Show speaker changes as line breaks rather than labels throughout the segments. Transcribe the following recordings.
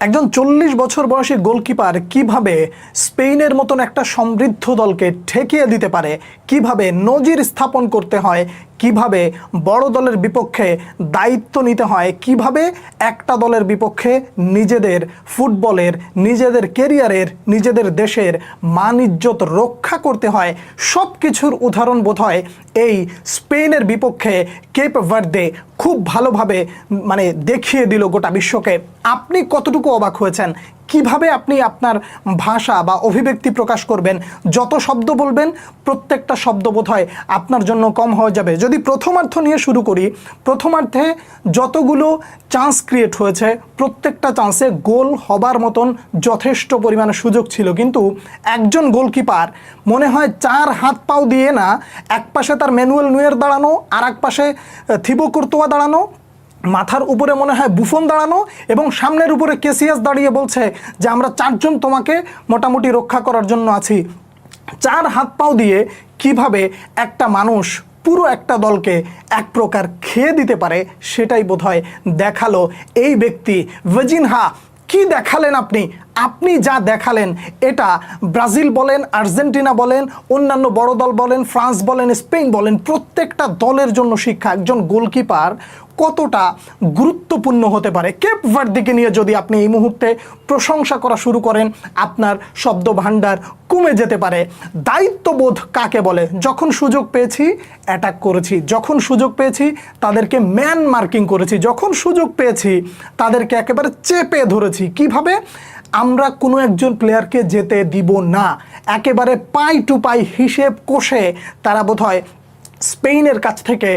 একজন 40 বছর বয়সী গোলকিপার কিভাবে স্পেনের মতন একটা সমৃদ্ধ দলকে ঠেকিয়ে দিতে পারে, কিভাবে নজির স্থাপন করতে হয়, কিভাবে বড় দলের বিপক্ষে দায়িত্ব নিতে হয়, কিভাবে একটা দলের বিপক্ষে নিজেদের ফুটবলের, নিজেদের কেরিয়ারের, নিজেদের দেশের মান ইজ্জত রক্ষা করতে হয়, সব কিছুর উদাহরণ বোধহয় এই স্পেনের বিপক্ষে কেপ ভার্দে খুব ভালোভাবে দেখিয়ে দিল গোটা বিশ্বকে। আপনি কতটুকু অবাক হয়েছেন? কিভাবে আপনি আপনার ভাষা বা অভিব্যক্তি প্রকাশ করবেন? যত শব্দ বলবেন প্রত্যেকটা শব্দ বোধহয় আপনার জন্য কম হয়ে যাবে। যদি প্রথমার্ধ নিয়ে শুরু করি, প্রথমার্ধে যতগুলো চান্স ক্রিয়েট হয়েছে প্রত্যেকটা চান্সে গোল হবার মতন যথেষ্ট পরিমাণে সুযোগ ছিল, কিন্তু একজন গোলকিপার মনে হয় 4 হাত পাও দিয়ে না, এক পাশে তার ম্যানুয়েল নুয়ের দাঁড়ানো, আর এক পাশে থিবো কুর্তোয়া দাঁড়ানো, মাথার উপরে মনে হয় বুফন দাঁড়ানো, এবং সামনের উপরে কেসিয়াস দাঁড়িয়ে বলছে যে আমরা 4 জন তোমাকে মোটামুটি রক্ষা করার জন্য আছি। 4 হাত পাও দিয়ে কিভাবে একটা মানুষ পুরো একটা দলকে এক প্রকার খেয়ে দিতে পারে সেটাই বোধহয় দেখালো এই ব্যক্তি। ভাজিনহা, কি দেখালেন আপনি! আপনি যা দেখালেন এটা ব্রাজিল বলেন, আর্জেন্টিনা বলেন, অন্যান্য বড় দল বলেন, ফ্রান্স বলেন, স্পেন বলেন, প্রত্যেকটা দলের জন্য শিক্ষা একজন গোলকিপার কতটা গুরুত্বপূর্ণ হতে পারে। কেপ ভার্দেকে নিয়ে যদি আপনি এই মুহূর্তে প্রশংসা করা শুরু করেন, আপনার শব্দ ভাণ্ডার কমে যেতে পারে। দায়িত্ববোধ কাকে বলে? যখন সুযোগ পেয়েছি অ্যাটাক করেছি, যখন সুযোগ পেয়েছি তাদেরকে ম্যান মার্কিং করেছি, যখন সুযোগ পেয়েছি তাদেরকে একেবারে চেপে ধরেছি। কিভাবে? আমরা কোনো একজন প্লেয়ারকে যেতে দিব না, একেবারে পাই টু পাই হিসেব কষে তারা বোধহয় স্পেনের কাছ থেকে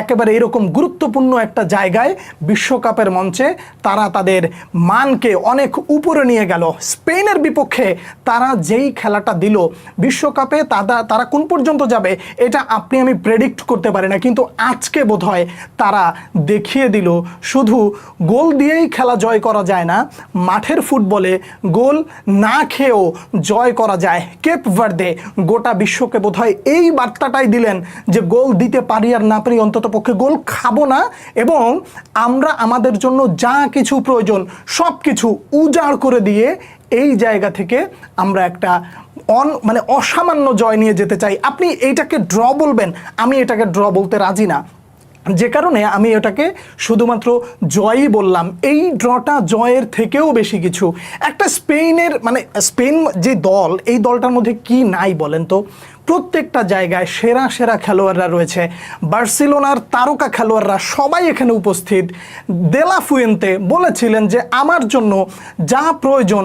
একেবারে এরকম গুরুত্বপূর্ণ একটা জায়গায় বিশ্বকাপের মঞ্চে তারা তাদের মানকে অনেক উপরে নিয়ে গেল। স্পেনের বিপক্ষে তারা যেই খেলাটা দিল, বিশ্বকাপে তারা কোন পর্যন্ত যাবে এটা আপনি আমি প্রেডিক্ট করতে পারি না, কিন্তু আজকে বোধহয় তারা দেখিয়ে দিল শুধু গোল দিয়েই খেলা জয় করা যায় না, মাঠের ফুটবলে গোল না খেয়েও জয় করা যায়। কেপ ভার্দে গোটা বিশ্বকে বোধহয় এই বার্তাটাই দিলেন যে গোল দিতে পারি আর না পারি, অন্তত পক্ষে গোল খাবো না, এবং আমরা আমাদের জন্য যা কিছু প্রয়োজন সব কিছু উজাড় করে দিয়ে এই জায়গা থেকে আমরা একটা অসামান্য জয় নিয়ে যেতে চাই। আপনি এইটাকে ড্র বলবেন, আমি এটাকে ড্র বলতে রাজি না, যে কারণে আমি এটাকে শুধুমাত্র জয়ই বললাম। এই ড্রটা জয়ের থেকেও বেশি কিছু। একটা স্পেনের স্পেন যে দল, এই দলটার মধ্যে কি নাই বলেন তো? প্রত্যেকটা জায়গায় সেরা সেরা খেলোয়াড়রা রয়েছে, বার্সেলোনার তারকা খেলোয়াড়রা সবাই এখানে উপস্থিত। দে লা ফুয়েন্তে বলেছিলেন যে আমার জন্য যা প্রয়োজন